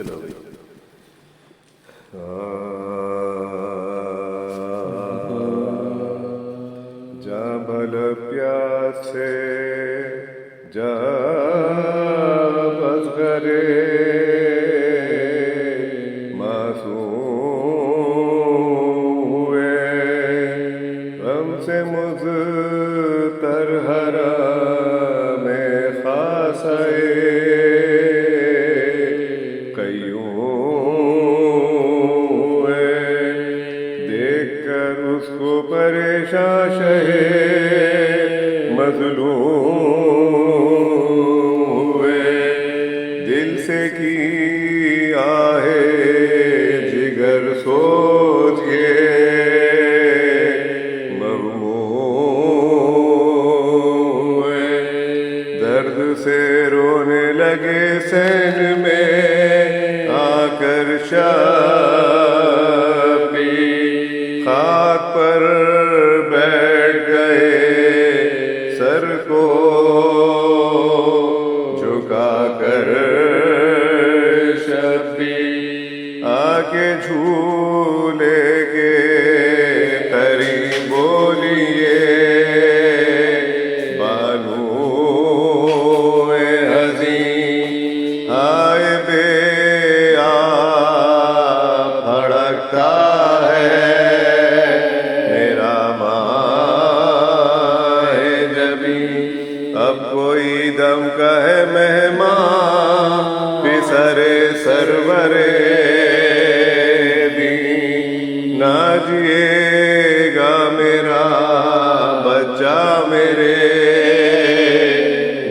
चलो भाई। जा भल प्यासे जा बस करे मासूम हुए हमसे मुज़तर हरा में खासाए उसको परेशान शहे मज़लूम हुए दिल से की आहे जिगर सोच के मग़मूम हुए दर्द से रोने लगे सैन में आकर खाक पर बैठ गए सर को झुकाकर शबी आके झूले के करीब बोलिए बानू हज़ी हाय बे भड़कता है अब कोई दम कहे मेहमान पिसरे सरवरे दी ना जिएगा मेरा बच्चा मेरे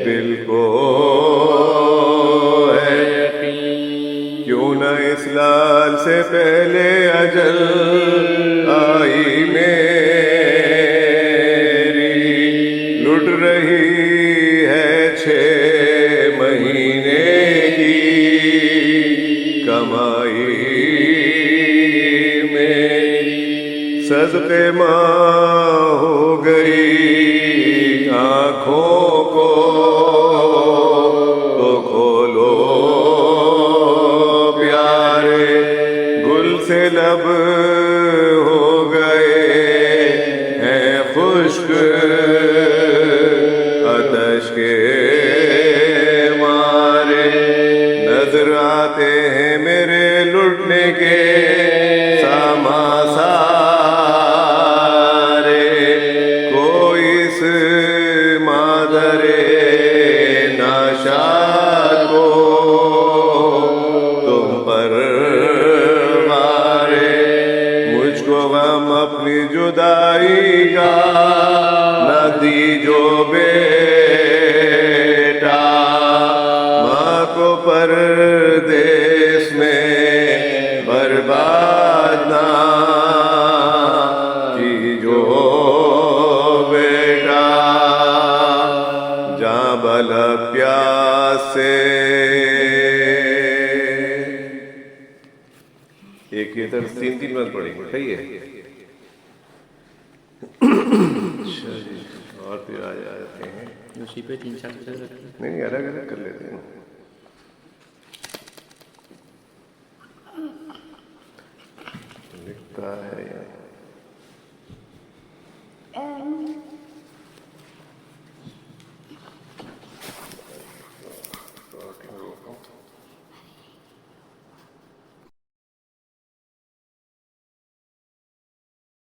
दिल को है यकीन क्यों न इस लाल से पहले अजल आई मेरी लुट रही 6 महीने की कमाई मेरी सदक़े माँ हो गई आँखों को तो खोलो प्यारे गुल से लब हो गए हैं खुश्क आतश के नजर आते हैं मेरे लुटने के सामा सारे कोई इस मादरे नाशाद को तुम पर मारे मुझको गम अपनी जुदाई का न दीजो बेटा माँ को परदेश में बर्बाद ना कीजो बेटा जा भल प्यासे एक ही तरह 3-3 बार पढ़ेंगे सही है। और फिर आ जाते हैं उसी पे 3-4 नहीं अलग अलग कर लेते हैं।